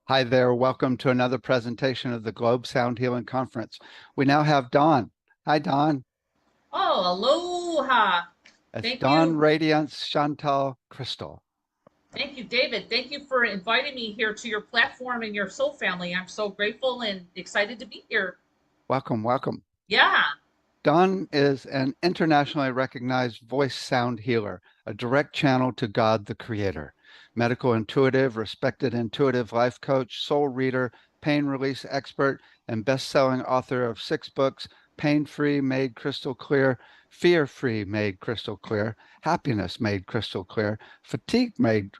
Hi there. Welcome to another presentation of the Globe Sound Healing Conference. We now have Dawn. Hi, Dawn. Oh, aloha. It's Thank Dawn you. Radiance Chantal Crystal. Thank you, David. Thank you for inviting me here to your platform and your soul family. I'm so grateful and excited to be here. Welcome, welcome. Yeah. Dawn is an internationally recognized voice sound healer, a direct channel to God the Creator, medical intuitive, respected intuitive life coach, soul reader, pain release expert, and best-selling author of 6 books, Pain-Free Made Crystal Clear, Fear-Free Made Crystal Clear, Happiness Made Crystal Clear, Fatigue Made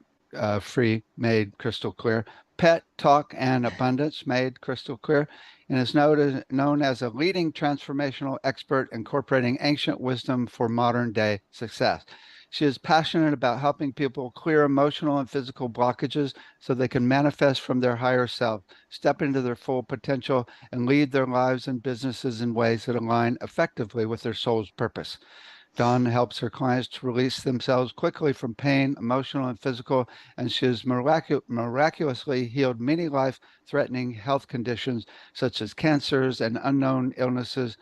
Free Made Crystal Clear, Pet Talk and Abundance Made Crystal Clear, and is known as a leading transformational expert incorporating ancient wisdom for modern day success. She is passionate about helping people clear emotional and physical blockages so they can manifest from their higher self, step into their full potential, and lead their lives and businesses in ways that align effectively with their soul's purpose. Dawn helps her clients to release themselves quickly from pain, emotional and physical, and she has miraculously healed many life-threatening health conditions such as cancers and unknown illnesses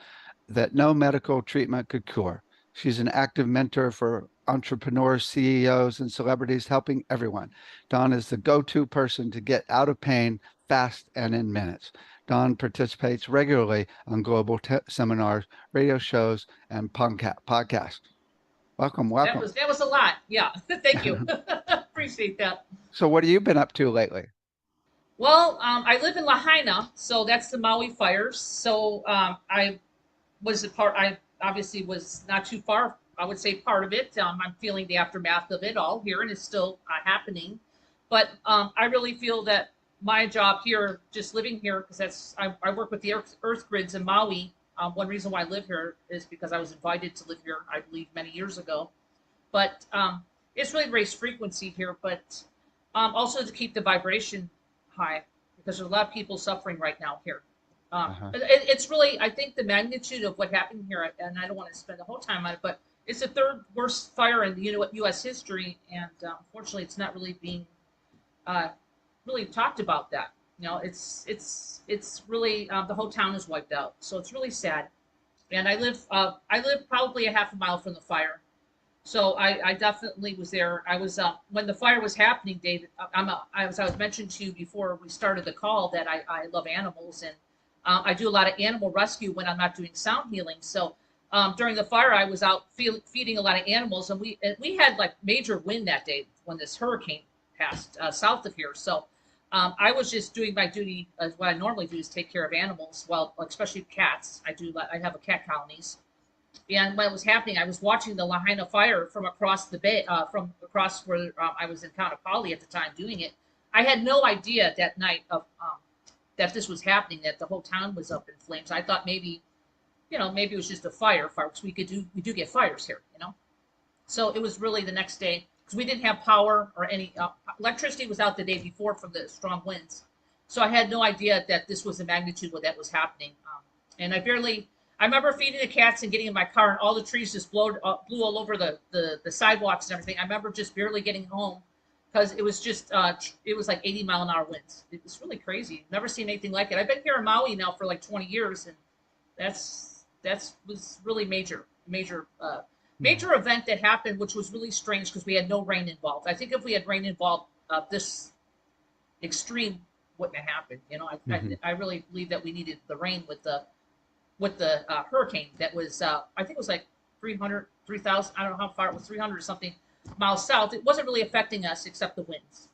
that no medical treatment could cure. She's an active mentor for entrepreneurs, CEOs, and celebrities, helping everyone. Dawn is the go-to person to get out of pain fast and in minutes. Dawn participates regularly on global seminars, radio shows, and podcasts. Welcome, That welcome. was that was a lot. Yeah. Thank you. Appreciate that. So, what have you been up to lately? Well, I live in Lahaina, so that's the Maui fires. So I was a part. I obviously was not too far. I would say part of it. I'm feeling the aftermath of it all here, and it's still happening. But I really feel that my job here, just living here, because I work with the earth grids in Maui. One reason why I live here is because I was invited to live here, I believe, many years ago. But it's really raised frequency here, but also to keep the vibration high because there's a lot of people suffering right now here. Uh-huh. It's really, I think, the magnitude of what happened here, and I don't want to spend the whole time on it, but it's the third worst fire in the U.S. history, and unfortunately, it's not really being uh, really talked about. That it's really the whole town is wiped out, so it's really sad. And I live probably a half a mile from the fire, so I definitely was there. I was when the fire was happening, David. I was mentioned to you before we started the call that I love animals and I do a lot of animal rescue when I'm not doing sound healing. So during the fire, I was out feeding a lot of animals, and we had like major wind that day when this hurricane passed south of here. So I was just doing my duty as what I normally do is take care of animals. Well, especially cats. I have a cat colonies, and when it was happening, I was watching the Lahaina fire from across the bay, from across where I was in Kaanapali at the time doing it. I had no idea that night of that this was happening, that the whole town was up in flames. I thought maybe, maybe it was just a fire, because we do get fires here, So it was really the next day because we didn't have power or any electricity was out the day before from the strong winds. So I had no idea that this was the magnitude of that was happening. And I remember feeding the cats and getting in my car, and all the trees just blew all over the sidewalks and everything. I remember just barely getting home because it was like 80-mile-an-hour winds. It was really crazy. Never seen anything like it. I've been here in Maui now for like 20 years, and that's was really Mhm. major event that happened, which was really strange because we had no rain involved. I think if we had rain involved, this extreme wouldn't have happened. Mhm. I really believe that we needed the rain with the hurricane that was I think it was like 300, 3,000. I don't know how far it was, 300 or something miles south. It wasn't really affecting us except the winds.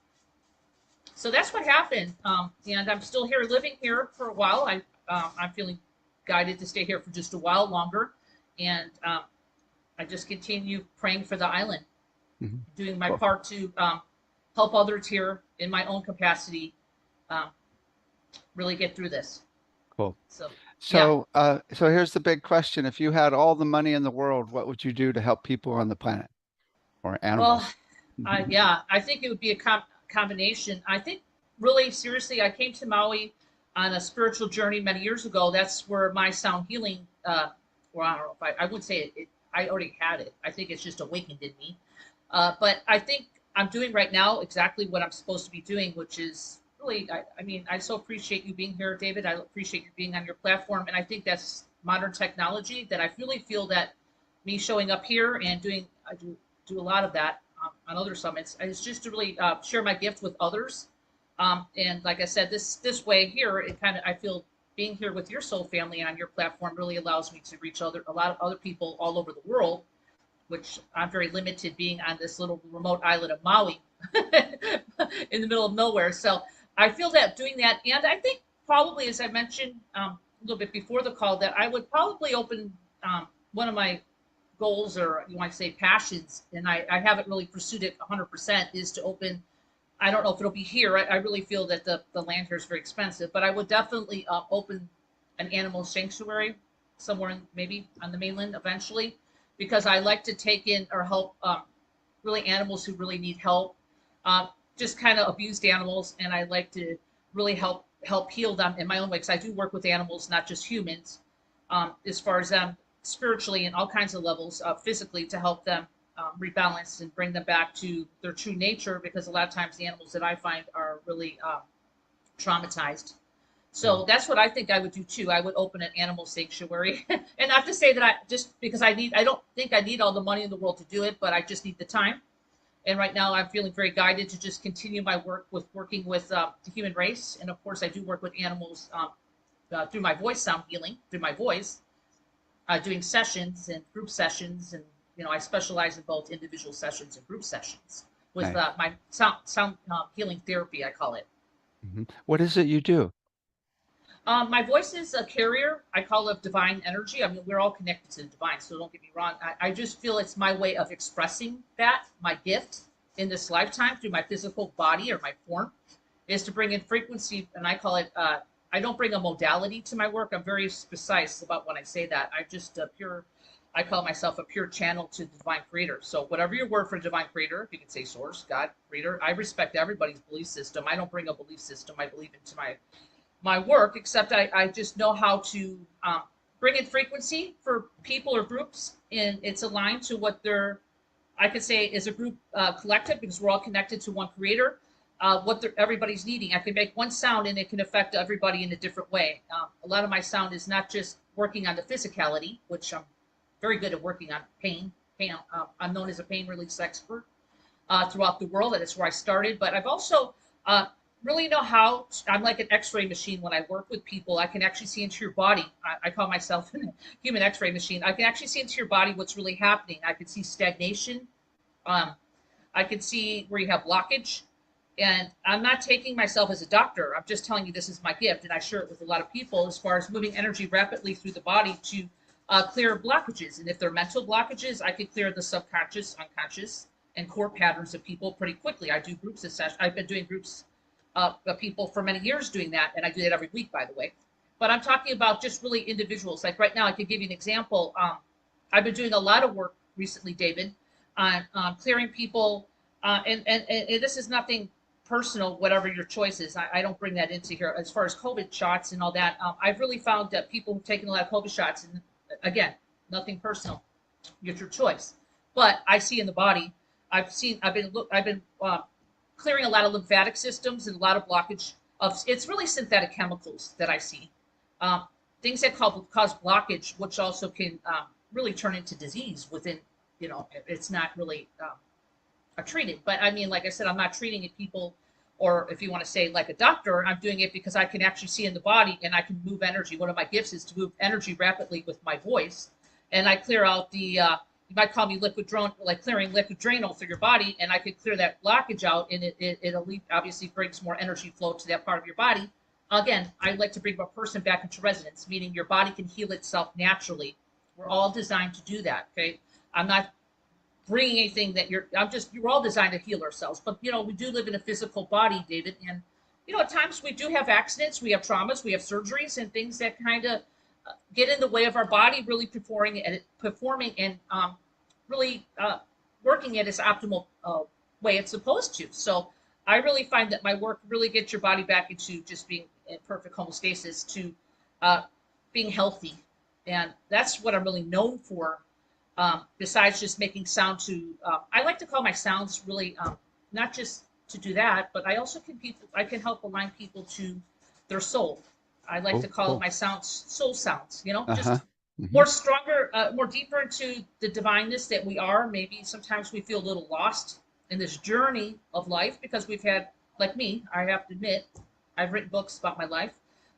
So that's what happened. And I'm still here, living here for a while. I'm feeling guided to stay here for just a while longer, and I just continue praying for the island, Mhm. doing my Cool. part to help others here in my own capacity, um, really get through this. Cool. So yeah. So here's the big question. If you had all the money in the world, what would you do to help people on the planet or Well, animals? I think it would be a combination. I think really seriously, I came to Maui on a spiritual journey many years ago. That's where my sound healing, well, I don't know if I would say it, I already had it. I think it's just awakened in me. But I think I'm doing right now exactly what I'm supposed to be doing, which is really, I mean, I so appreciate you being here, David. I appreciate you being on your platform, and I think that's modern technology that I really feel that me showing up here and doing, I do a lot of that on other summits. It's just to really share my gift with others. And like I said, this way here, it kind of I feel being here with your soul family on your platform really allows me to reach a lot of other people all over the world, which I'm very limited being on this little remote island of Maui in the middle of nowhere. So I feel that doing that, and I think probably, as I mentioned a little bit before the call, that I would probably open one of my goals, or you might say passions, and I haven't really pursued it 100%, is to open. I don't know if it'll be here. I really feel that the land here is very expensive, but I would definitely open an animal sanctuary somewhere maybe on the mainland eventually, because I like to take in or help really animals who really need help, uh, just kind of abused animals, and I like to really help heal them in my own way, because I do work with animals, not just humans, as far as them spiritually and all kinds of levels, physically, to help them rebalance and bring them back to their true nature, because a lot of times the animals that I find are really traumatized. Yeah. So that's what I think I would do too. I would open an animal sanctuary, and not to say that I just because I don't think I need all the money in the world to do it, but I just need the time. And right now, I'm feeling very guided to just continue my work with working with the human race, and of course, I do work with animals through my voice sound healing, through my voice, doing sessions and group sessions, and I specialize in both individual sessions and group sessions with Nice. my sound healing therapy, I call it. What is it you do? My voice is a carrier. I call it divine energy. I mean, we're all connected to the divine, so don't get me wrong. I just feel it's my way of expressing that, my gift in this lifetime through my physical body or my form, is to bring in frequency. And I call it, I don't bring a modality to my work. I'm very precise about when I say that. I'm just a pure, I call myself a pure channel to the divine creator. So, whatever your word for divine creator, if you can say source, God, creator, I respect everybody's belief system. I don't bring a belief system. I believe into my work, except I just know how to bring in frequency for people or groups, and it's aligned to what they're, I could say, is a group collective, because we're all connected to one creator, what everybody's needing. I can make one sound and it can affect everybody in a different way. A lot of my sound is not just working on the physicality, which I'm very good at working on pain. I'm known as a pain release expert throughout the world. That is where I started. But I've also really know how I'm like an X-ray machine when I work with people. I can actually see into your body. I call myself a human X-ray machine. I can actually see into your body what's really happening. I can see stagnation. Um, I can see where you have blockage. And I'm not taking myself as a doctor. I'm just telling you this is my gift, and I share it with a lot of people as far as moving energy rapidly through the body to clear blockages. And if they're mental blockages, I can clear the subconscious, unconscious, and core patterns of people pretty quickly. I do groups of sessions. I've been doing groups of people for many years doing that, and I do that every week, by the way. But I'm talking about just really individuals. Like right now, I could give you an example. I've been doing a lot of work recently, David, on clearing people, and this is nothing personal, whatever your choice is. I don't bring that into here. As far as COVID shots and all that, I've really found that people who've taken a lot of COVID shots, and again, nothing personal, it's your choice. But I see in the body, I've been clearing a lot of lymphatic systems and a lot of blockage of. It's really synthetic chemicals that I see, um, things that cause blockage, which also can really turn into disease within. It's not really treated. But I mean, like I said, I'm not treating it people, or if you want to say like a doctor, I'm doing it because I can actually see in the body and I can move energy. One of my gifts is to move energy rapidly with my voice, and I clear out the. You might call me liquid drone, like clearing liquid drainal through your body, and I could clear that blockage out, and it obviously brings more energy flow to that part of your body. Again, I like to bring a person back into resonance, meaning your body can heal itself naturally. We're all designed to do that. Okay, I'm not bringing anything that you're all designed to heal ourselves, but we do live in a physical body, David, and at times we do have accidents, we have traumas, we have surgeries and things that kind of get in the way of our body really performing and really working at its optimal way it's supposed to. So I really find that my work really gets your body back into just being in perfect homeostasis, to uh, being healthy, and that's what I'm really known for. Besides just making sound to, I like to call my sounds really not just to do that, but I can help align people to their soul. I like to Oh, call it cool. my sounds, soul sounds, Uh-huh. just Hmm. more stronger, more deeper into the divineness that we are. Maybe sometimes we feel a little lost in this journey of life because we've had, like me, I have to admit, I've written books about my life.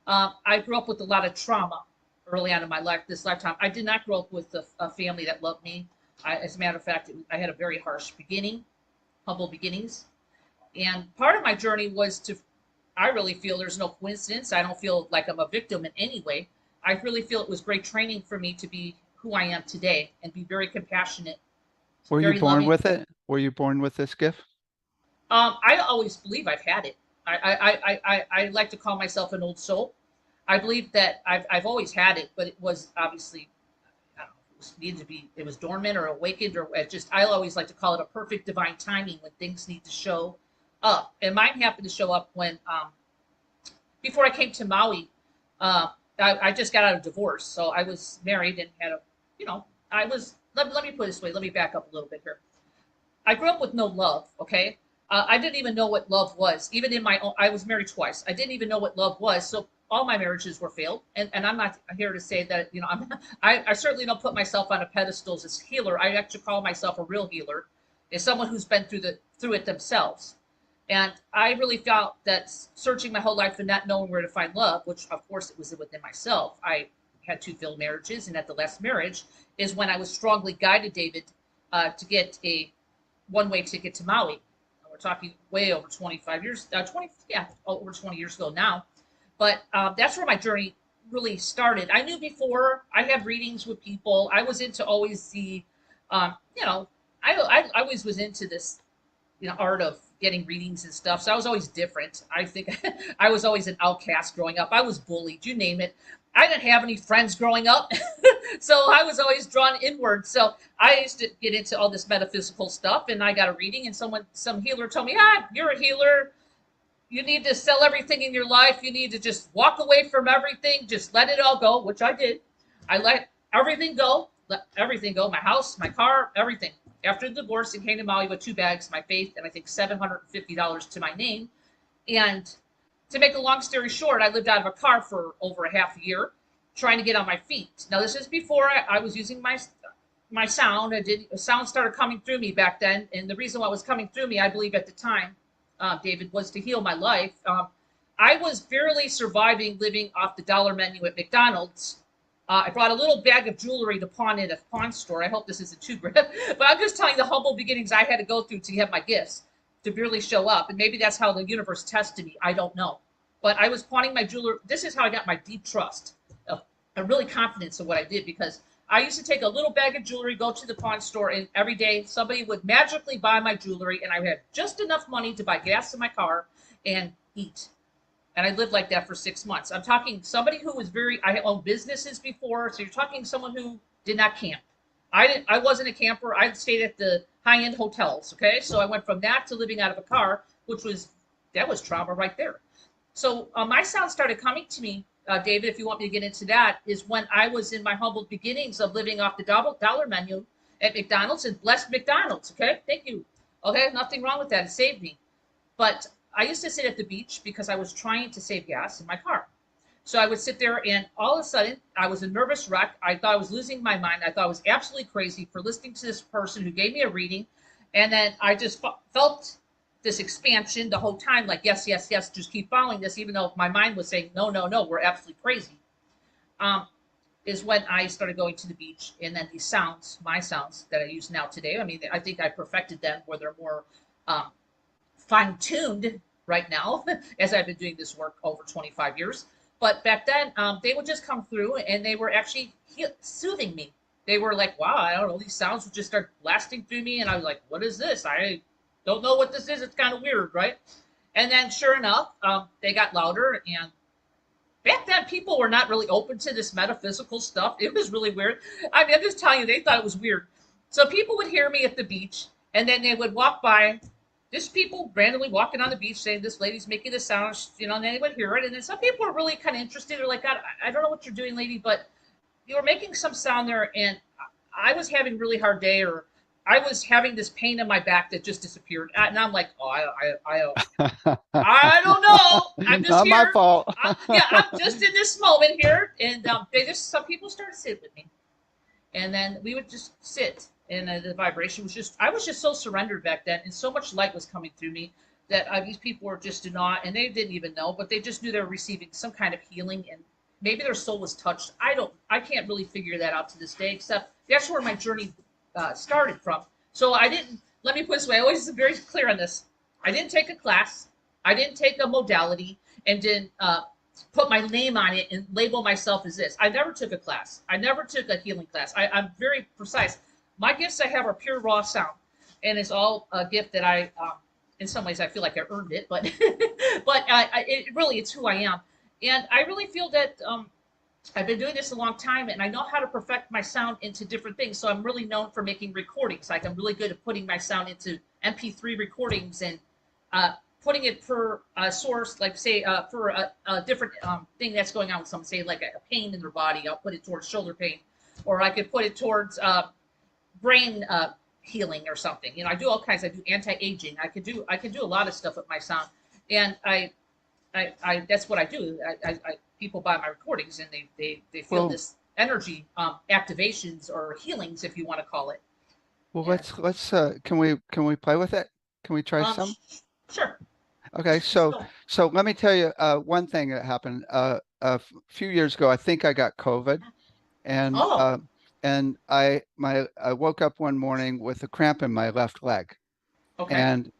I grew up with a lot of trauma early on in my life, this lifetime. I did not grow up with a family that loved me. As a matter of fact, I had a very harsh beginning, humble beginnings. And part of my journey was to, I really feel there's no coincidence. I don't feel like I'm a victim in any way. I really feel it was great training for me to be who I am today and be very compassionate, Were you very born loving. with it? Were you born with this gift? I always believe I've had it. I like to call myself an old soul. I believe that I've always had it, but it was obviously, I don't know, it was needed to be, it was dormant or awakened, or it just, I always like to call it a perfect divine timing when things need to show up. And mine happened to show up when, before I came to Maui, uh, I just got out of divorce. So I was married and had a, I was, let me put it this way, let me back up a little bit here. I grew up with no love, okay? I didn't even know what love was. Even in my own, I was married twice. I didn't even know what love was. So all my marriages were failed. And I'm not here to say that, I certainly don't put myself on a pedestal as a healer. I actually call myself a real healer, is someone who's been through it themselves. And I really felt that searching my whole life and not knowing where to find love, which of course it was within myself. I had two failed marriages, and at the last marriage is when I was strongly guided, David, to get a one-way ticket to Maui. We're talking way over 25 years, 20, yeah, over 20 years ago now. But that's where my journey really started. I knew before I had readings with people. I was into always the, um, you know, I always was into this, art of getting readings and stuff. So I was always different. I think I was always an outcast growing up. I was bullied, you name it. I didn't have any friends growing up. So I was always drawn inward. So I used to get into all this metaphysical stuff, and I got a reading, and some healer told me, you're a healer. You need to sell everything in your life. You need to just walk away from everything. Just let it all go, which I did. I let everything go, my house, my car, everything. After the divorce, and came to Maui with two bags, my faith, and I think $750 to my name. And to make a long story short, I lived out of a car for over a half a year trying to get on my feet. Now, this is before I was using my sound. Sound started coming through me back then, and the reason why it was coming through me, I believe at the time, David, was to heal my life. I was barely surviving living off the dollar menu at McDonald's. I brought a little bag of jewelry to pawn in a pawn store. I hope this isn't too grim, but I'm just telling the humble beginnings I had to go through to get my gifts to barely show up, and maybe that's how the universe tested me. I don't know, but I was pawning my jewelry. This is how I got my deep trust, a really confidence in what I did, because I used to take a little bag of jewelry, go to the pawn store, and every day somebody would magically buy my jewelry, and I had just enough money to buy gas in my car and eat. And I lived like that for 6 months. I'm talking somebody who was I owned businesses before, so you're talking someone who did not camp. I wasn't a camper. I stayed at the high end hotels. Okay, so I went from that to living out of a car, that was trauma right there. So my sound started coming to me, David, if you want me to get into that, is when I was in my humble beginnings of living off the dollar menu at McDonald's, and blessed McDonald's. Okay, thank you. Okay, nothing wrong with that. It saved me. But I used to sit at the beach because I was trying to save gas in my car. So I would sit there, and all of a sudden, I was a nervous wreck. I thought I was losing my mind. I thought I was absolutely crazy for listening to this person who gave me a reading. And then I just felt this expansion the whole time, like, yes, yes, yes, just keep following this, even though my mind was saying, no, no, no, we're absolutely crazy. Um, is when I started going to the beach, and then these sounds, my sounds that I use now today. I mean, I think I perfected them where they're more um, fine tuned right now as I've been doing this work over 25 years. But back then, they would just come through, and they were actually soothing me. They were like, wow, I don't know, these sounds would just start blasting through me. And I was like, what is this? I don't know what this is. It's kind of weird, right? And then sure enough, they got louder. And back then, people were not really open to this metaphysical stuff. It was really weird. I mean, I'm just telling you, they thought it was weird. So people would hear me at the beach, and then they would walk by, just people randomly walking on the beach saying, this lady's making this sound, and then they would hear it. And then some people were really kind of interested. They're like, God, I don't know what you're doing, lady, but you were making some sound there, and I was having a really hard day, or I was having this pain in my back that just disappeared, and I'm like, oh, I don't know. I'm just Not my here. fault. Yeah, I'm just in this moment here, and they just some people started sitting with me, and then we would just sit, and the vibration was just I was just so surrendered back then, and so much light was coming through me that these people were just in awe, and they didn't even know, but they just knew they were receiving some kind of healing, and maybe their soul was touched. I can't really figure that out to this day, except that's where my journey started from. So I didn't. Let me put it this way. I always am very clear on this. I didn't take a class. I didn't take a modality and didn't put my name on it and label myself as this. I never took a class. I never took a healing class. I'm very precise. My gifts I have are pure raw sound, and it's all a gift that in some ways, I feel like I earned it, but it really it's who I am, and I really feel that I've been doing this a long time, and I know how to perfect my sound into different things. So I'm really known for making recordings. Like I'm really good at putting my sound into MP3 recordings and uh, putting it per source, like say for a different thing that's going on with someone, say like a pain in their body. I'll put it towards shoulder pain, or I could put it towards brain healing or something. You know, I do all kinds. I do anti-aging. I can do a lot of stuff with my sound, and that's what I do. People buy my recordings and they feel Well, this energy activations or healings, if you want to call it. well, And let's can we play with it? Can we try um, some? sure. Okay, So, so let me tell you one thing that happened few years ago. I think I got COVID, and oh, I woke up one morning with a cramp in my left leg, okay. and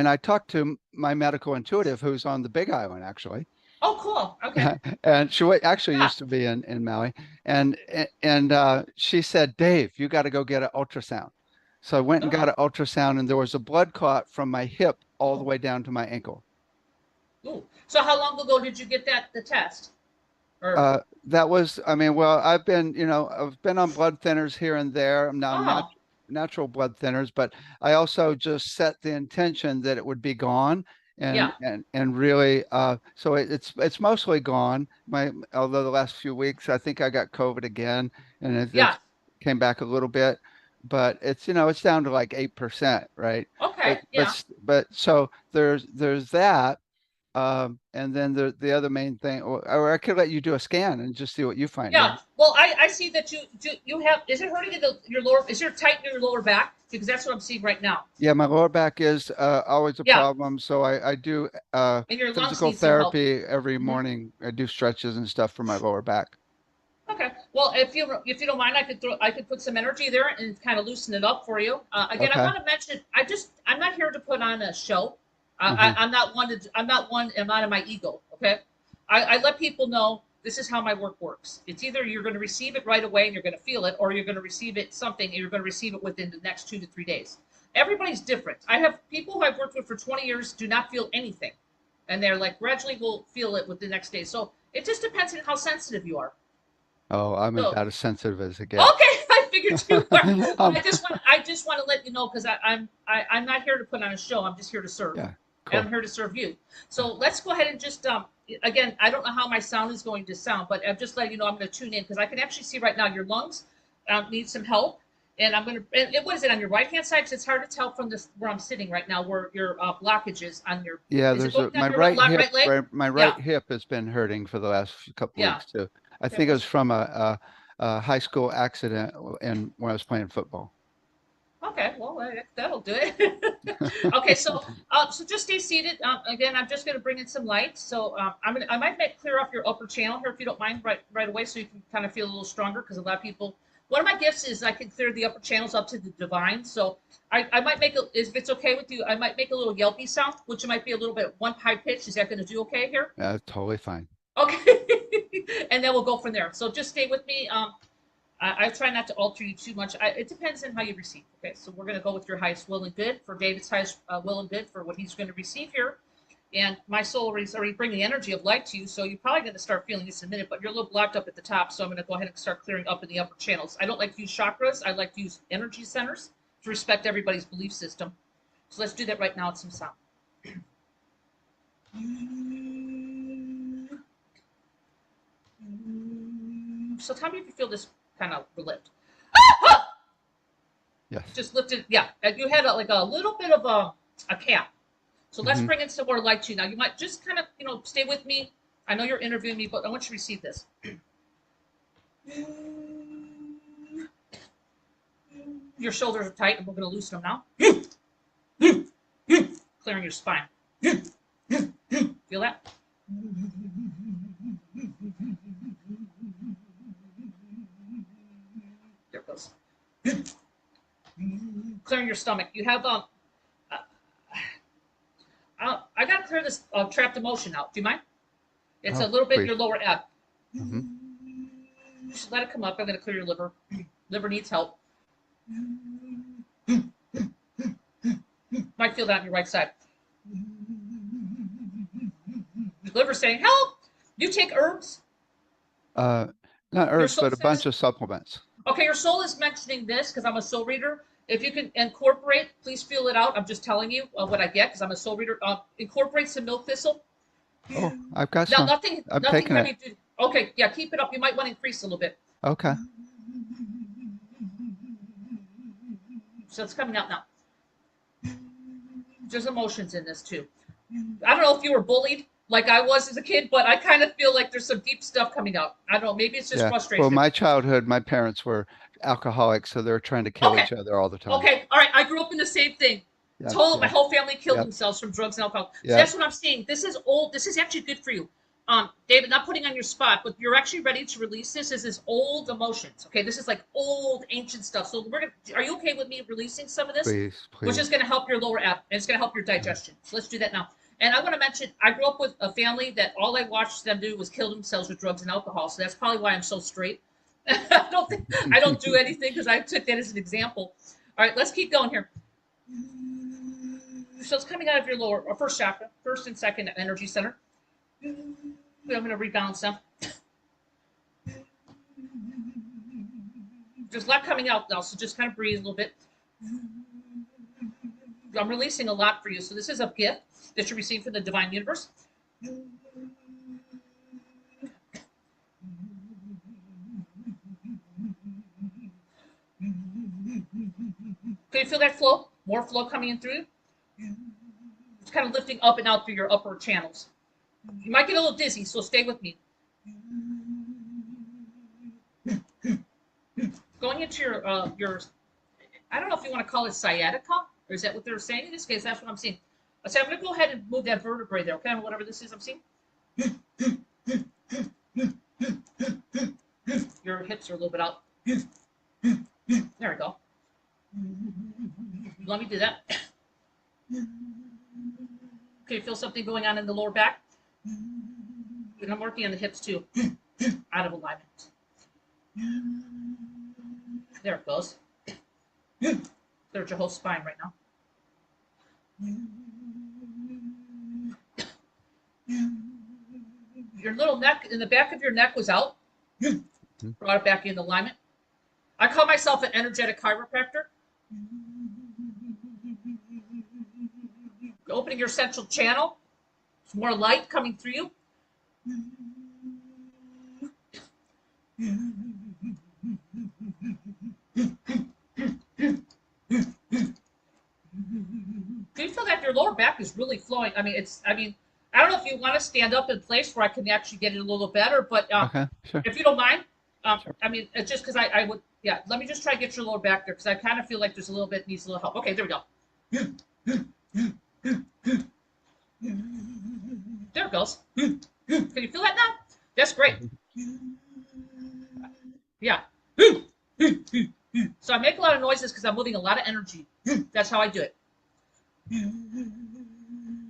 I talked to my medical intuitive who's on the Big Island actually, Oh, cool. Okay. and she actually Yeah. used to be in Maui, and she said, Dave, you got to go get an ultrasound. So I went and got Oh, an ultrasound, and there was a blood clot from my hip all the oh, way down to my ankle. ooh. So, how long ago did you get the test? Or That was, I mean, well, I've been on blood thinners here and there. I'm now oh, natural blood thinners, but I also just set the intention that it would be gone, yeah, and really, so it's mostly gone. Although the last few weeks, I think I got COVID again, and yeah. it's came back a little bit, but it's down to like 8%, right? Okay, yeah. But so there's that. And then the other main thing, or I could let you do a scan and just see what you find. Yeah. Well, I see that you have. Is it hurting in your lower? Is there tight in your lower back? Because that's what I'm seeing right now. Yeah, my lower back is always a Yeah, problem. So I do and your lungs physical need some help. therapy every Hmm. morning. I do stretches and stuff for my lower back. Okay. Well, if you don't mind, I could put some energy there and kind of loosen it up for you. Again, I Okay. want to mention I'm not here to put on a show. Uh-huh. I'm not one to I'm not one. I'm not in my ego. Okay. I let people know this is how my work works. It's either you're going to receive it right away and you're going to feel it, or you're going to receive it something and you're going to receive it within the next 2 to 3 days. Everybody's different. I have people who I've worked with for 20 years do not feel anything, and they're like gradually will feel it with the next day. So it just depends on how sensitive you are. Oh, I'm So about as sensitive as it okay, gets. I figured you were, but Um, I just want to let you know because I'm not here to put on a show. I'm just here to serve, yeah, and I'm cool. here to serve you. So let's go ahead and just again, I don't know how my sound is going to sound, but I'm just letting you know I'm going to tune in because I can actually see right now your lungs need some help, and I'm going to. And what is it on your right hand side? Because it's hard to tell from this where I'm sitting right now where your blockage is on your. Yeah, Is it there's going down my your right leg? my Yeah, right hip has been hurting for the last couple yeah. weeks too. I Okay, think it well, was from a high school accident and when I was playing football. okay, well that'll do it. Okay, so just stay seated. Again, I'm just going to bring in some light. So I might make clear off your upper channel here if you don't mind right away, so you can kind of feel a little stronger because a lot of people. One of my gifts is I can clear the upper channels up to the divine. So I might make if it's okay with you, I might make a little yelpy sound, which might be a little bit one high pitch. Is that going to do okay here? Totally fine. Okay, and then we'll go from there. So just stay with me. I try not to alter you too much. It depends on how you receive. Okay, so we're going to go with your highest will and good for David's highest will and good for what he's going to receive here. And my soul is already bringing the energy of light to you, so you're probably going to start feeling this in a minute, but you're a little blocked up at the top, so I'm going to go ahead and start clearing up in the upper channels. I don't like to use chakras. I like to use energy centers to respect everybody's belief system. So let's do that right now with some sound. So tell me if you feel this kind of relieved. Yes. Just lift it. Yeah, you had like a little bit of a cap. So let's Hmm. bring in some more light to you now. You might just kind of, stay with me. I know you're interviewing me, but I want you to receive this. Your shoulders are tight, and we're going to loosen them now. Clearing your spine. Feel that? There it goes. Clearing your stomach. You have uh, I got to clear this trapped emotion out. Do you mind? It's a Oh, little bit in please. your lower ab. Hmm. Just let it come up. I'm going to clear your liver. Liver needs help. Might feel that on your right side. Your liver saying, "Help! You take herbs." Uh, Not Your herbs, soul but a bunch says, of supplements. "Okay, your soul is mentioning this because I'm a soul reader. If you can incorporate, please feel it out. I'm just telling you what I get because I'm a soul reader. Incorporate some milk thistle. Oh, I've got Now, some. nothing, I'm nothing taking it. heavy. Okay, yeah, keep it up. You might want to increase a little bit. Okay. So it's coming out now. There's emotions in this too. I don't know if you were bullied like I was as a kid, but I kind of feel like there's some deep stuff coming out. I don't know. Maybe it's just Yeah. Well, frustration. my childhood, my parents were alcoholics, so they were trying to kill Okay. each other all the time. Okay. All right. I grew up in the same thing. Yep. My Yep. whole family killed Yep. themselves from drugs and alcohol. So Yep. that's what I'm seeing. This is old. This is actually good for you. David, not putting on your spot, but you're actually ready to release this. This is old emotions. Okay. This is like old ancient stuff. So are you okay with me releasing some of this? Please, Which is please. going to help your lower ab and it's going to help your Yeah. digestion. So let's do that now. And I want to mention, I grew up with a family that all I watched them do was kill themselves with drugs and alcohol. So that's probably why I'm so straight. I don't do anything because I took that as an example. All right, let's keep going here. So it's coming out of your lower or first chakra, first and second energy center. I'm going to rebalance them. There's a lot coming out now, so just kind of breathe a little bit. I'm releasing a lot for you. So this is a gift that you receive from the divine universe. Can you feel that flow? More flow coming in through you. It's kind of lifting up and out through your upper channels. You might get a little dizzy, so stay with me. Going into your I don't know if you want to call it sciatica, or is that what they're saying in this case? That's what I'm seeing. So I'm going to go ahead and move that vertebrae there, okay? Whatever this is I'm seeing. Your hips are a little bit out. There we go. Let me do that. Okay, feel something going on in the lower back? And I'm working on the hips too. Out of alignment. There it goes. There's your whole spine right now. Your little neck, in the back of your neck was out. Brought it back into alignment. I call myself an energetic chiropractor. Opening your central channel. Some more light coming through you. Do you feel that your lower back is really flowing? I don't know if you want to stand up in place where I can actually get it a little better, but Okay. Sure. if you don't mind, Sure. it's just because I would, yeah, let me just try to get your lower back there because I kind of feel like there's a little bit needs a little help. Okay, there we go. There it goes. Can you feel that now? That's great. Yeah. So I make a lot of noises because I'm moving a lot of energy. That's how I do it.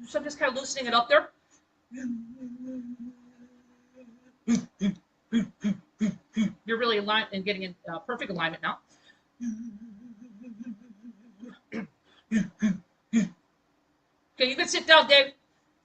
So I'm just kind of loosening it up there. You're really aligned and getting in perfect alignment now. Okay, you can sit down, Dave.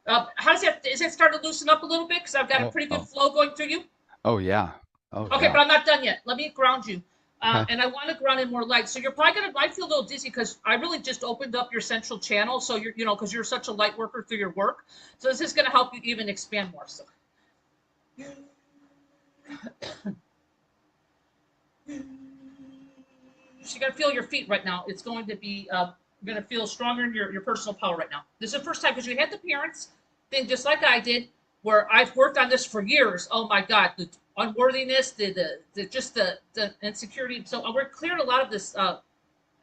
How does that? Is it starting to loosen up a little bit? Because I've got a Oh, pretty good oh, flow going through you. oh, yeah. Oh, Okay, yeah. but I'm not done yet. Let me ground you. Okay. And I want to ground in more light. So you're probably gonna might feel a little dizzy because I really just opened up your central channel. So because you're such a light worker through your work. So this is gonna help you even expand more. So you're going to feel your feet right now. It's going to be, you're going to feel stronger in your personal power right now. This is the first time because you had the parents thing just like I did, where I've worked on this for years. Oh my God, the unworthiness, the insecurity. So we're clearing a lot of this. I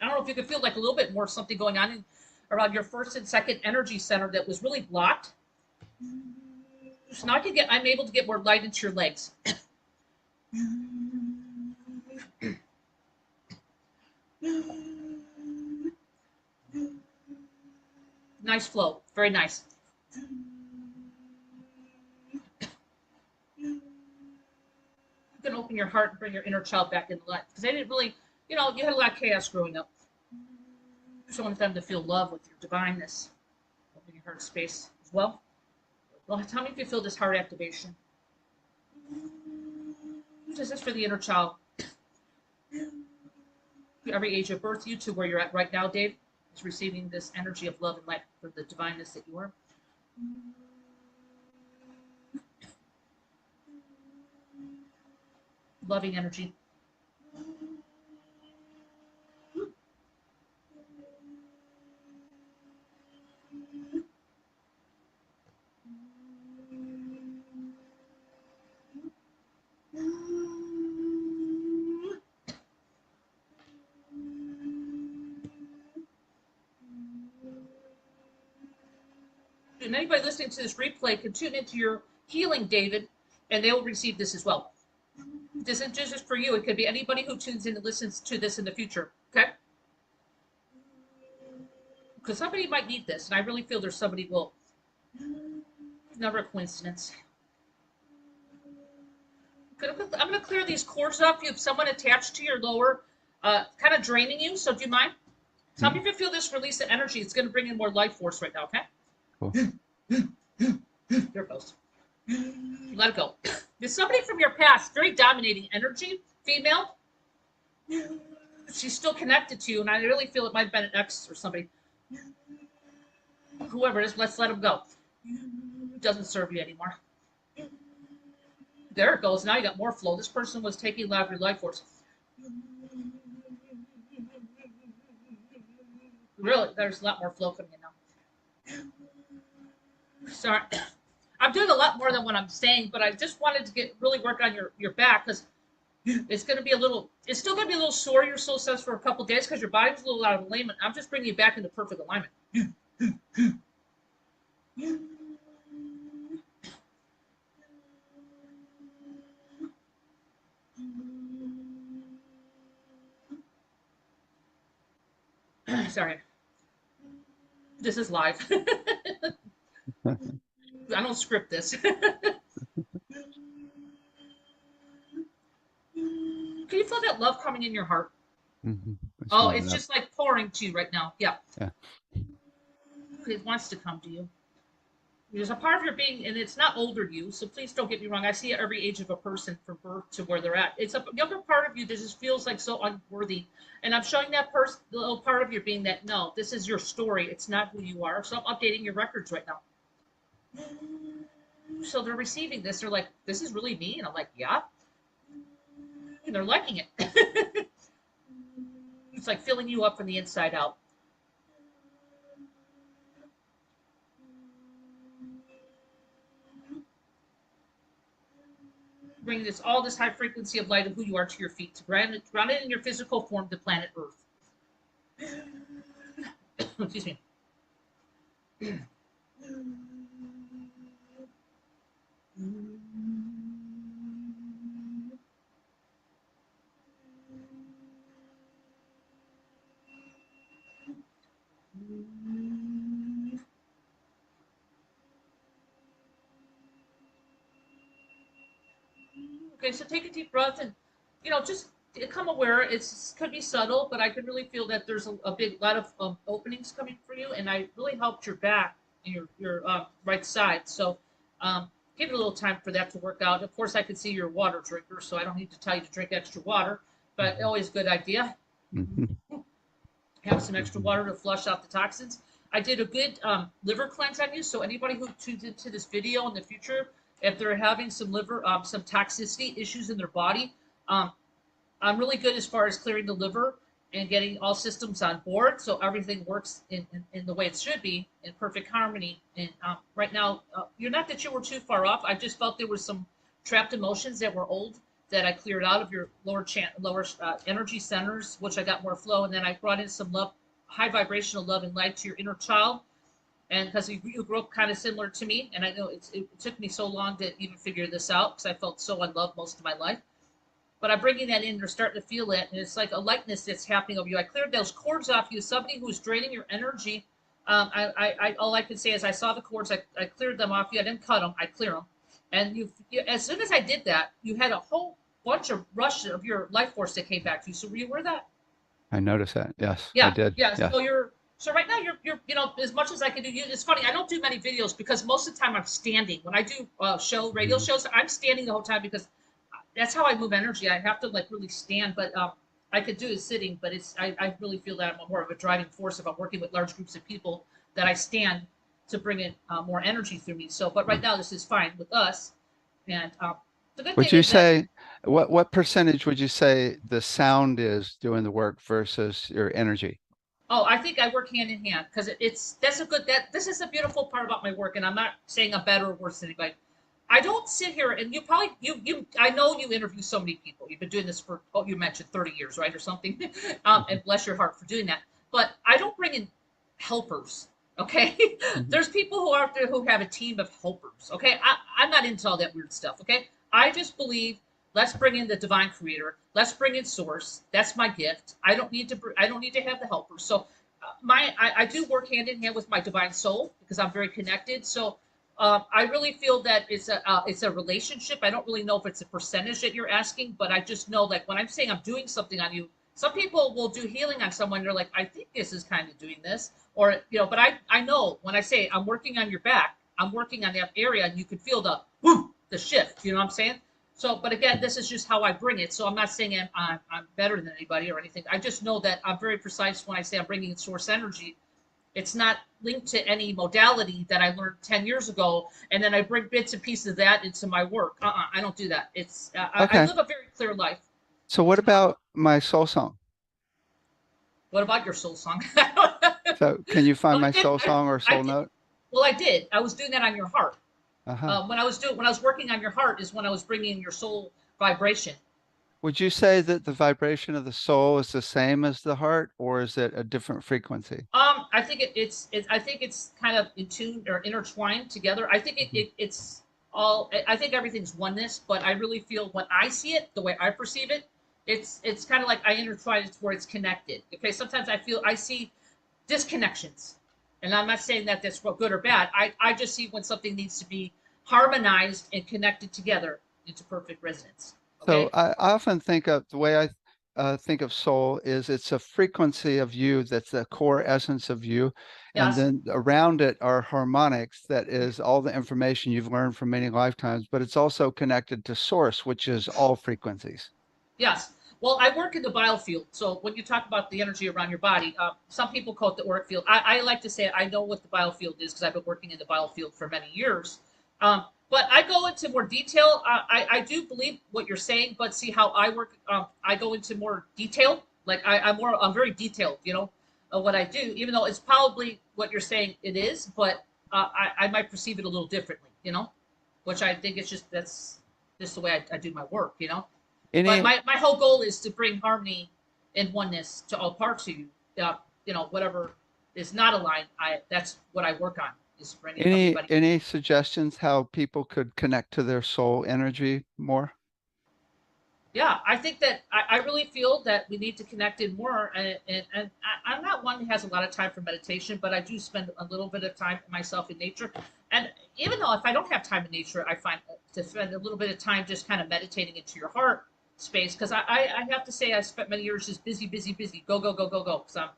don't know if you can feel like a little bit more something going on around your first and second energy center that was really blocked. So now I'm able to get more light into your legs. Nice flow, very nice. You can open your heart and bring your inner child back into life because they didn't really, you had a lot of chaos growing up. So I want them to feel love with your divineness. Open your heart space as well. Well, tell me if you feel this heart activation. This is for the inner child. Every age of birth, you to where you're at right now, Dave, is receiving this energy of love and light for the divineness that you are. Loving energy. And anybody listening to this replay can tune into your healing, David, and they will receive this as well. This isn't just for you. It could be anybody who tunes in and listens to this in the future. Okay? Because somebody might need this, and I really feel there's somebody will. Never a coincidence. I'm going to clear these cords up. You have someone attached to your lower, kind of draining you. So do you mind? Tell me if you feel this release of energy. It's going to bring in more life force right now, okay? Cool. There it goes. Let it go. There's somebody from your past, very dominating energy, female. She's still connected to you, and I really feel it might have been an ex or somebody. Whoever it is, let's let him go. Doesn't serve you anymore. There it goes. Now you got more flow. This person was taking a lot of your life force. Really, there's a lot more flow coming in now. Sorry. I'm doing a lot more than what I'm saying, but I just wanted to really work on your back because it's going to be it's still going to be a little sore, your soul says, for a couple days because your body's a little out of alignment. I'm just bringing you back into perfect alignment. Sorry. This is live. I don't script this. Can you feel that love coming in your heart? Mm-hmm. Oh, it's just like pouring to you right now. Yeah. Yeah. It wants to come to you. There's a part of your being, and it's not older you, so please don't get me wrong. I see every age of a person from birth to where they're at. It's a younger part of you that just feels like so unworthy. And I'm showing that person, the little part of your being that, no, this is your story. It's not who you are. So I'm updating your records right now. So they're receiving this. They're like, this is really me? And I'm like, yeah. And they're liking it. It's like filling you up from the inside out. Bring all this high frequency of light of who you are to your feet, to ground it in your physical form, the planet Earth. Excuse me. Okay, so take a deep breath and, just become aware. It could be subtle, but I can really feel that there's a big lot of openings coming for you, and I really helped your back and your right side. So give it a little time for that to work out. Of course, I can see you're a water drinker, so I don't need to tell you to drink extra water, but always a good idea. Mm-hmm. Have some extra water to flush out the toxins. I did a good liver cleanse on you, so anybody who tunes into this video in the future, if they're having some some toxicity issues in their body, I'm really good as far as clearing the liver and getting all systems on board so everything works in the way it should be in perfect harmony. And right now, you're not that you were too far off. I just felt there were some trapped emotions that were old that I cleared out of your lower energy centers, which I got more flow. And then I brought in some love, high vibrational love and light to your inner child. And because you grew up kind of similar to me, and I know it took me so long to even figure this out because I felt so unloved most of my life. But I'm bringing that in. They're starting to feel it, and it's like a lightness that's happening over you. I cleared those cords off you. Somebody who's draining your energy. All I can say is I saw the cords. I cleared them off you. I didn't cut them. I cleared them. And as soon as I did that, you had a whole bunch of rush of your life force that came back to you. So were you aware of that? I noticed that. Yes, I Yeah, did. yeah. Yes. So right now as much as I can do. It's funny. I don't do many videos because most of the time I'm standing. When I do radio Mhm. shows, I'm standing the whole time because that's how I move energy. I have to like really stand, but I could do it sitting. But I really feel that I'm more of a driving force if I'm working with large groups of people that I stand to bring in more energy through me. So, but right now this is fine with us. And the good Would thing you is that say what percentage would you say the sound is doing the work versus your energy? oh, I think I work hand in hand because it's that's a good that this is a beautiful part about my work, and I'm not saying I'm better or worse than anybody. I don't sit here and you probably you I know you interview so many people. You've been doing this for you mentioned 30 years, right, or something. Mhm. And bless your heart for doing that. But I don't bring in helpers. Okay, Mhm. there's people who are out there who have a team of helpers. Okay, I'm not into all that weird stuff. Okay, I just believe let's bring in the divine creator. Let's bring in source. That's my gift. I don't need to have the helpers. So I do work hand in hand with my divine soul because I'm very connected. So I really feel that it's a relationship. I don't really know if it's a percentage that you're asking, but I just know like when I'm saying I'm doing something on you, some people will do healing on someone. They're like, I think this is kind of doing this, or but I know when I say I'm working on your back, I'm working on that area, and you can feel the whoo, the shift. You know what I'm saying? So, but again, this is just how I bring it. So I'm not saying I'm better than anybody or anything. I just know that I'm very precise when I say I'm bringing in source energy. It's not linked to any modality that I learned 10 years ago, and then I bring bits and pieces of that into my work. I don't do that. I Okay. live a very clear life. So what It's not. about my soul song? What about your soul song? So can you find Well, my soul song or I soul did. note? Well, I did. I was doing that on your heart. Uh-huh. When I was working on your heart is when I was bringing your soul vibration. Would you say that the vibration of the soul is the same as the heart, or is it a different frequency? I think I think it's kind of in tune or intertwined together. I think Mhm. it's all. I think everything's oneness, but I really feel when I see it, the way I perceive it, it's kind of like I intertwine it where it's connected. Okay, sometimes I see disconnections, and I'm not saying that that's good or bad. I just see when something needs to be harmonized and connected together into perfect resonance. So Okay. I often think of the way I think of soul is it's a frequency of you that's the core essence of you. And Yes. then around it are harmonics that is all the information you've learned from many lifetimes, but it's also connected to source, which is all frequencies. Yes. Well, I work in the biofield. So when you talk about the energy around your body, some people call it the auric field. I like to say I know what the biofield is because I've been working in the biofield for many years. But I go into more detail. I do believe what you're saying, but see how I work. I go into more detail. Like I'm very detailed, what I do, even though it's probably what you're saying it is, but I might perceive it a little differently, which I think it's that's just the way I do my work. But Any my whole goal is to bring harmony and oneness to all parts of you. Whatever is not aligned, I that's what I work on is bringing any everybody. any suggestions how people could connect to their soul energy more? Yeah, I think that I really feel that we need to connect in more. And I'm not one who has a lot of time for meditation, but I do spend a little bit of time myself in nature. And even though if I don't have time in nature, I find to spend a little bit of time just kind of meditating into your heart space. Because I have to say, I spent many years just busy, busy, busy, go, go, go, go, go. Because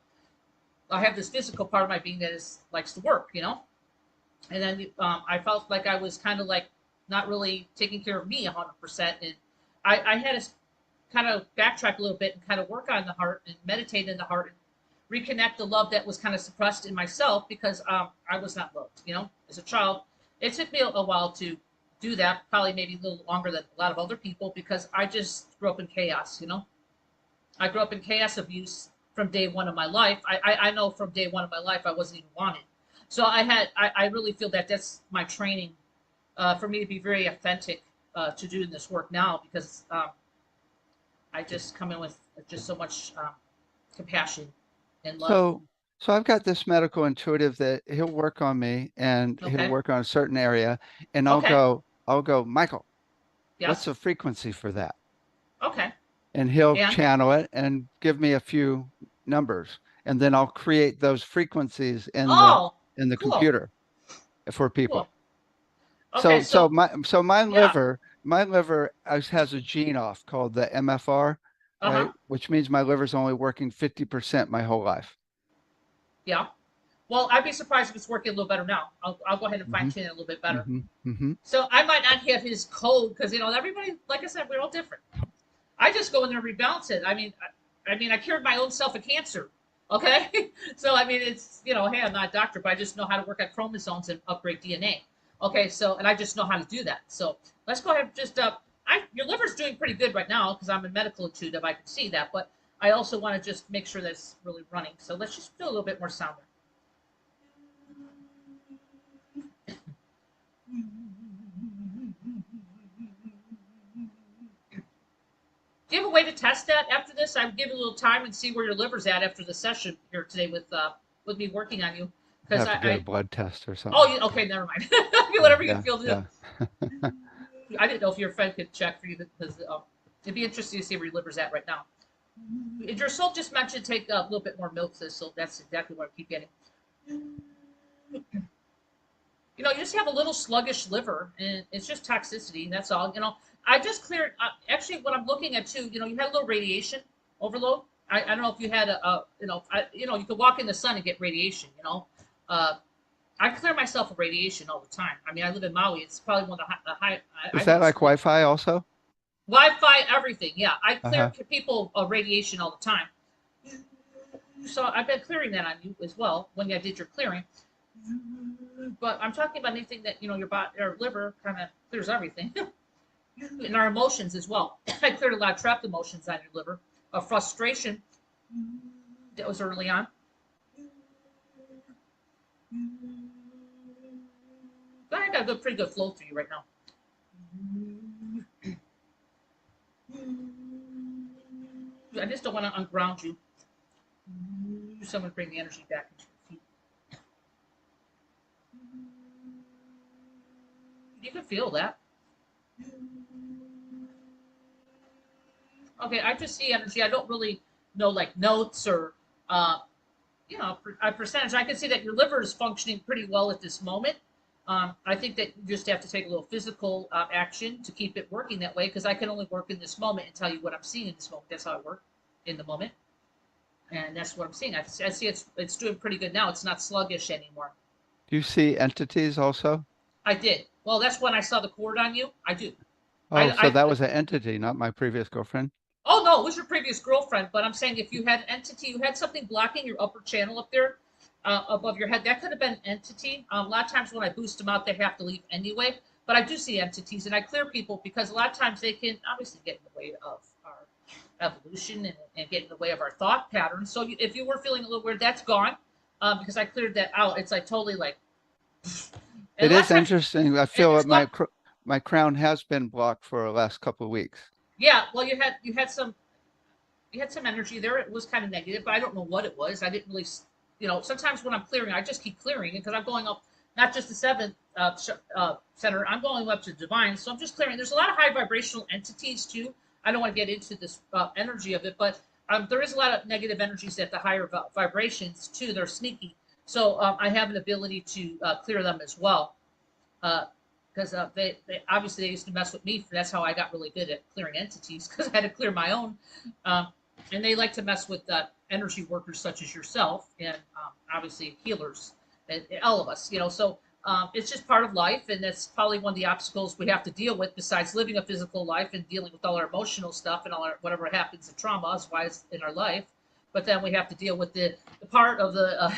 I have this physical part of my being that likes to work. And then I felt like I was kind of like not really taking care of me 100%. And I had to kind of backtrack a little bit and kind of work on the heart and meditate in the heart and reconnect the love that was kind of suppressed in myself because I was not loved, as a child. It took me a while to do that, probably maybe a little longer than a lot of other people because I just grew up in chaos. I grew up in chaos, abuse, from day one of my life. I know from day one of my life I wasn't even wanted. So I really feel that that's my training for me to be very authentic to doing this work now because I just come in with just so much compassion and love. So, so I've got this medical intuitive that he'll work on me and he'll Okay. work on a certain area, and Okay. I'll go, Michael, what's Yes. the frequency for that? Okay. And he'll And channel it and give me a few numbers, and then I'll create those frequencies oh, in the cool. computer for Cool. people. Okay. So So yeah. my liver has a gene off called the MFR, Uh huh. right? Which means my liver's only working 50% my whole life. Yeah. Well, I'd be surprised if it's working a little better now. I'll go ahead and fine Hmm. tune it a little bit better. Hmm. Hmm. So I might not have his code because everybody, like I said, we're all different. I just go in there and rebalance it. I cured my own self of cancer. Okay, so I mean, it's hey, I'm not a doctor, but I just know how to work on chromosomes and upgrade DNA. Okay, so and I just know how to do that. So let's go ahead and just your liver's doing pretty good right now because I'm in medical intuitive. I can see that, but I also want to just make sure that it's really running. So let's just do a little bit more sound. Do you have a way to test that after this? I would give you a little time and see where your liver's at after the session here today with me working on you. I'd Because have to get a blood test or oh, something. okay, never mind. Yeah, Whatever you yeah, feel to do. yeah. I didn't know if your friend could check for you because it'd be interesting to see where your liver's at right now. And your soul just mentioned take a little bit more milk, so that's exactly what I keep getting. You just have a little sluggish liver, and it's just toxicity. That's all. I just cleared. Actually, what I'm looking at too. You had a little radiation overload. I don't know if you had you could walk in the sun and get radiation. Uh, I clear myself of radiation all the time. I mean, I live in Maui. It's probably one of the high. I Is think that it's like one. Wi-Fi also? Wi-Fi, everything. Yeah, I clear Uh-huh. people radiation all the time. So I've been clearing that on you as well when I did your clearing. But I'm talking about anything that your body, your liver kind of clears everything, and our emotions as well. I cleared a lot of trapped emotions on your liver, of frustration that was early on. But I got a pretty good flow through you right now. I just don't want to unground you. Someone bring the energy back into your feet. You can feel that. Okay, I just see energy. I don't really know like notes or uh, a percentage. I can see that your liver is functioning pretty well at this moment. I think that you just have to take a little physical action to keep it working that way because I can only work in this moment and tell you what I'm seeing in this moment. That's how I work in the moment, and that's what I'm seeing. I see it's doing pretty good now. It's not sluggish anymore. Do you see entities also? I did. Well, that's when I saw the cord on you. I do. Oh, so I that was an entity, not my previous girlfriend. Oh no, it was your previous girlfriend. But I'm saying if you had an entity, you had something blocking your upper channel up there above your head. That could have been an entity. A lot of times when I boost them out, they have to leave anyway. But I do see entities, and I clear people because a lot of times they can obviously get in the way of our evolution and get in the way of our thought patterns. So if you were feeling a little weird, that's gone because I cleared that out. It's like totally like, and It a lot of is times, interesting. I and feel there's that a lot. my crown has been blocked for the last couple of weeks. Yeah, well, you had some energy there. It was kind of negative, but I don't know what it was. I didn't really, sometimes when I'm clearing, I just keep clearing because I'm going up not just the seventh center, I'm going up to divine. So I'm just clearing. There's a lot of high vibrational entities too. I don't want to get into this energy of it, but there is a lot of negative energies at the higher vibrations too. They're sneaky. So I have an ability to clear them as well. Because they obviously they used to mess with me. That's how I got really good at clearing entities because I had to clear my own. Um, and they like to mess with energy workers such as yourself and obviously healers and all of us. So it's just part of life, and that's probably one of the obstacles we have to deal with besides living a physical life and dealing with all our emotional stuff and all our whatever happens in trauma, otherwise in our life. But then we have to deal with the part of the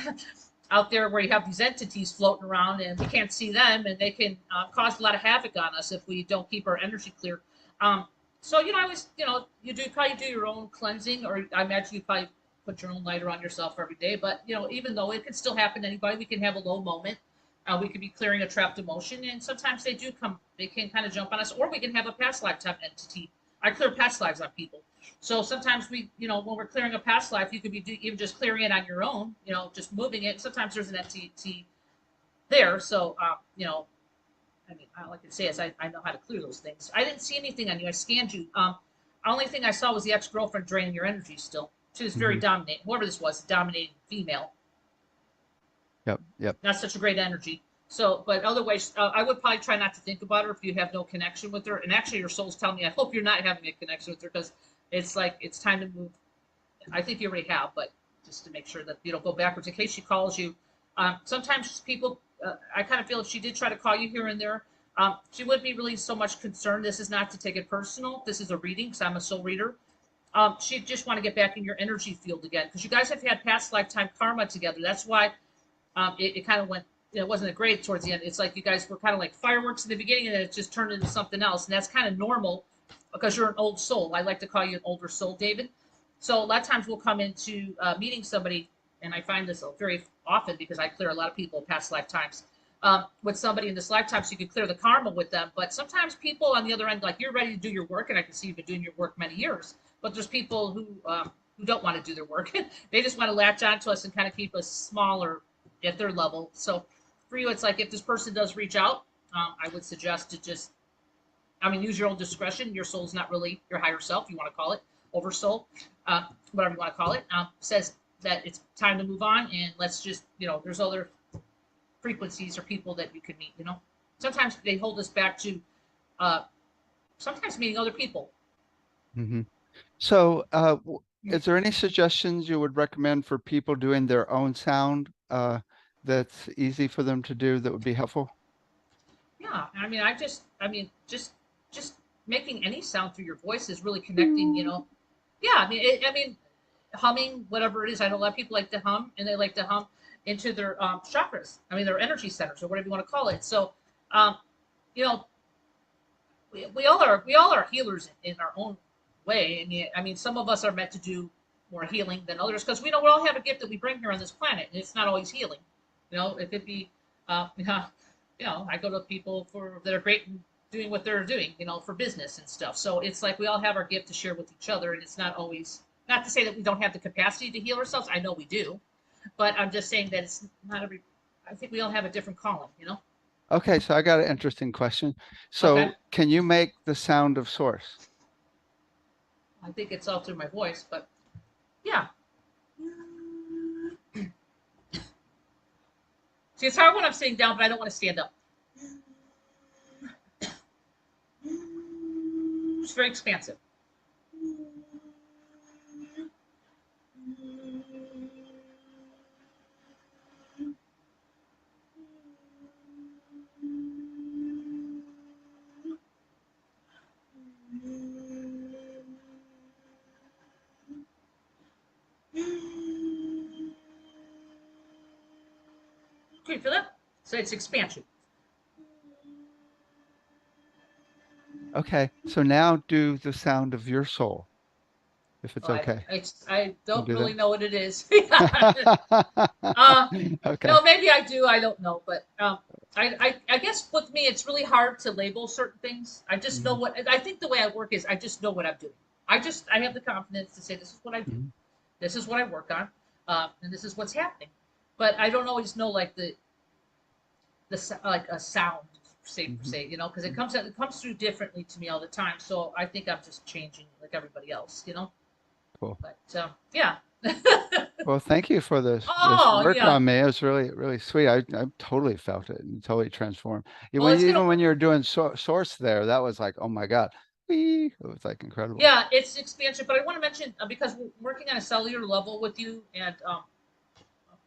out there where you have these entities floating around and we can't see them and they can cause a lot of havoc on us if we don't keep our energy clear. So I always you probably do your own cleansing, or I imagine you probably put your own lighter on yourself every day, but even though it can still happen to anybody, we can have a low moment. We could be clearing a trapped emotion, and sometimes they do come. They can kind of jump on us, or we can have a past lifetime entity. I clear past lives on people, so sometimes when we're clearing a past life, you could be even just clearing it on your own, just moving it. Sometimes there's an entity there, so I mean, all I can say is I know how to clear those things. I didn't see anything on you. I scanned you. Only thing I saw was the ex-girlfriend draining your energy still. She was very Hmm. dominating. Whoever this was, dominating female. Yep, yep. Not such a great energy. So, but otherwise, I would probably try not to think about her if you have no connection with her. And actually, your soul's telling me, I hope you're not having a connection with her because it's like it's time to move. I think you already have, but just to make sure that you don't go backwards in case she calls you. Sometimes people, I kind of feel if she did try to call you here and there, she wouldn't be really so much concerned. This is not to take it personal. This is a reading because I'm a soul reader. She'd just want to get back in your energy field again because you guys have had past lifetime karma together. That's why it kind of went. It wasn't great towards the end. It's like you guys were kind of like fireworks in the beginning, and then it just turned into something else. And that's kind of normal because you're an old soul. I like to call you an older soul, David. So a lot of times we'll come into meeting somebody, and I find this very often because I clear a lot of people past lifetimes with somebody in this lifetime, so you can clear the karma with them. But sometimes people on the other end, like you're ready to do your work, and I can see you've been doing your work many years. But there's people who don't want to do their work. They just want to latch onto us and kind of keep us smaller at their level. So for you, it's like if this person does reach out, I would suggest to just, I mean, use your own discretion. Your soul's not really your higher self, you want to call it, oversoul, whatever you want to call it, says that it's time to move on and let's just, there's other frequencies or people that you can meet. Sometimes they hold us back to uh, sometimes meeting other people. Hmm. So, is there any suggestions you would recommend for people doing their own sound that's easy for them to do that would be helpful? Yeah, just making any sound through your voice is really connecting. Yeah, I mean, humming, whatever it is. I know a lot of people like to hum, and they like to hum into their chakras. I mean, their energy centers or whatever you want to call it. So, um, you know, we all are healers in our own way. And I mean, some of us are meant to do more healing than others because we all have a gift that we bring here on this planet, and it's not always healing. It could be, I go to people that are great in doing what they're doing, for business and stuff. So it's like we all have our gift to share with each other, and it's not always not to say that we don't have the capacity to heal ourselves. I know we do, but I'm just saying that it's not every. I think we all have a different calling. Okay, so I got an interesting question. Okay. So, can you make the sound of source? I think it's all through my voice, but yeah. See, it's hard when I'm sitting down, but I don't want to stand up. It's very expansive. Can you feel that? So it's expansion. Okay, so now do the sound of your soul, if it's Oh, okay. I You don't do really that? know what it is. uh, Okay. no, maybe I do. I don't know, but I guess with me, it's really hard to label certain things. I just know Mhm, what I think the way I work is I just know what I'm doing. I have the confidence to say this is what I do, mhm, this is what I work on, and this is what's happening. But I don't always know like like a sound, say per mhm, se, because it mhm. comes through differently to me all the time. So I think I'm just changing like everybody else. Cool. But yeah. Well, thank you for this Oh work yeah. on me. It was really, really sweet. I totally felt it and totally transformed. Well, it's gonna. Even when you were doing source there, that was like, oh my God. Whee! It was like incredible. Yeah, it's expansion, but I want to mention because we're working on a cellular level with you, and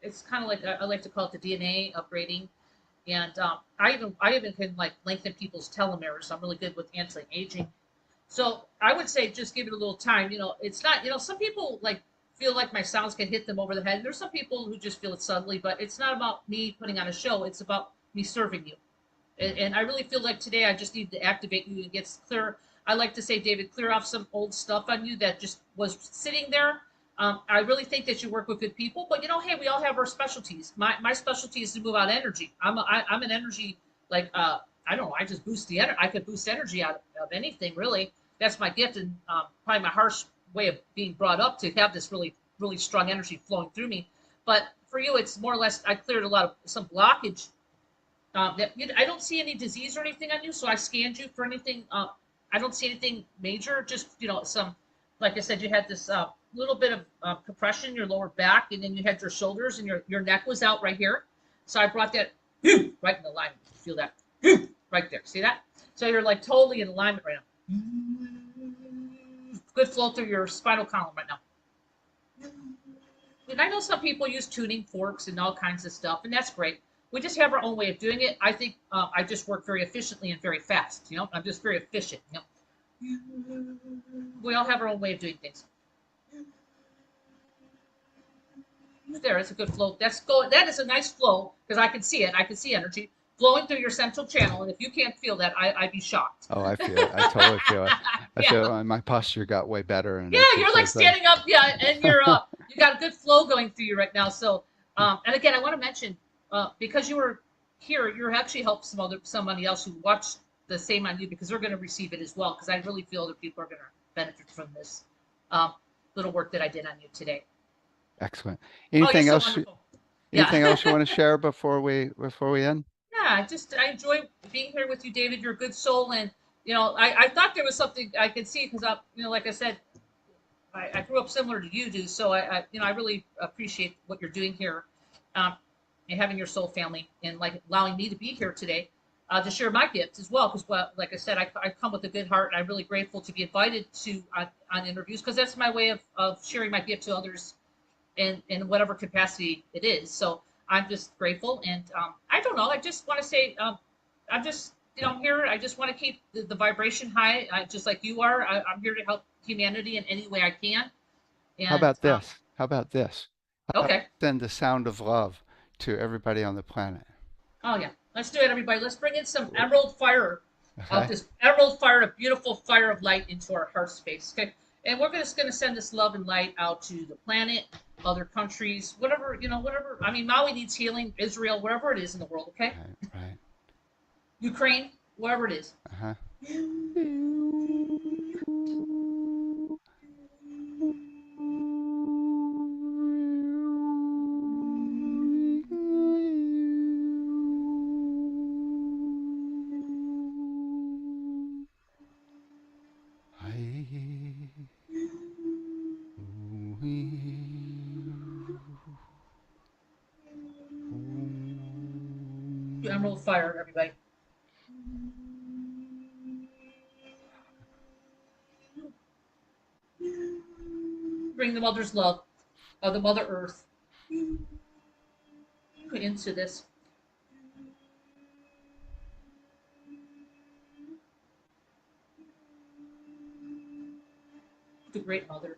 it's kind of like I like to call it the DNA upgrading. And I even can like lengthen people's telomeres. I'm really good with anti-aging. So I would say just give it a little time. It's not. Some people like feel like my sounds can hit them over the head. There's some people who just feel it subtly, but it's not about me putting on a show. It's about me serving you. And I really feel like today I just need to activate you and get clear. I like to say, David, clear off some old stuff on you that just was sitting there. I really think that you work with good people, but hey, we all have our specialties. My specialty is to move out energy. I'm an energy like I don't know. I just boost the energy. I could boost energy out of anything really. That's my gift, and probably my harsh way of being brought up to have this really strong energy flowing through me. But for you, it's more or less I cleared a lot of some blockage. I don't see any disease or anything on you, so I scanned you for anything. I don't see anything major. Just some, like I said, you had this little bit of compression in your lower back, and then you had your shoulders and your neck was out right here. So I brought that right in alignment. Feel that right there. See that? So you're like totally in alignment right now. Good flow through your spinal column right now. And I know some people use tuning forks and all kinds of stuff, and that's great. We just have our own way of doing it. I think I just work very efficiently and very fast. I'm just very efficient. We all have our own way of doing things. There, it's a good flow. That is a nice flow because I can see it. I can see energy flowing through your central channel, and if you can't feel that, I'd be shocked. Oh, I feel it. I totally feel it. I Yeah, feel my posture got way better, and yeah, it you're feels like so good. standing up, yeah, and you got a good flow going through you right now. So, and again, I want to mention because you were here, you're actually helped somebody else who watched the same on you because they're going to receive it as well. Because I really feel that people are going to benefit from this um, little work that I did on you today. Excellent. Oh, you're Anything so else? wonderful. Yeah. Anything else you want to share before we end? Yeah, I enjoy being here with you, David. You're a good soul, and I thought there was something I could see because like I said, I grew up similar to you do, so I really appreciate what you're doing here, um, and having your soul family, and like allowing me to be here today, to share my gifts as well. Because, well, like I said, I come with a good heart, and I'm really grateful to be invited to on interviews because that's my way of sharing my gift to others in whatever capacity it is. So I'm just grateful, and I don't know. I just want to say I'm just here. I just want to keep the vibration high, just like you are. I'm here to help humanity in any way I can. How And about this? How about this? How about okay, send the sound of love to everybody on the planet? oh yeah, let's do it, everybody. Let's bring in some emerald fire of Okay. this emerald fire, a beautiful fire of light into our heart space. Okay, and we're just going to send this love and light out to the planet, other countries, whatever whatever. I mean, Maui needs healing, Israel, wherever it is in the world. Okay, Right. Right. Ukraine, wherever it is. Uh-huh. Emerald fire, everybody. Bring the mother's love of the Mother Earth into this. The Great Mother.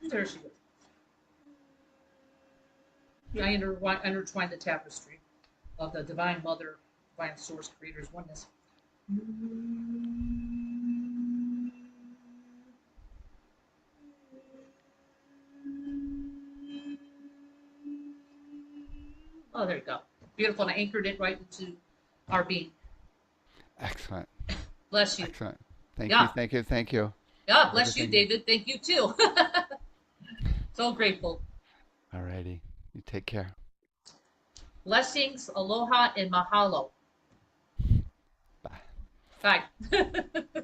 There she is. I intertwine the tapestry of the Divine Mother, Divine Source, Creator's oneness. Oh, there you go. Beautiful. And I anchored it right into our being. Excellent. Bless you. Excellent. Thank you. Yeah. Thank you. Thank you. Yeah. Bless you, Everything. David. Thank you too. So grateful. All righty. You take care. Blessings, aloha, and mahalo. Bye. Bye.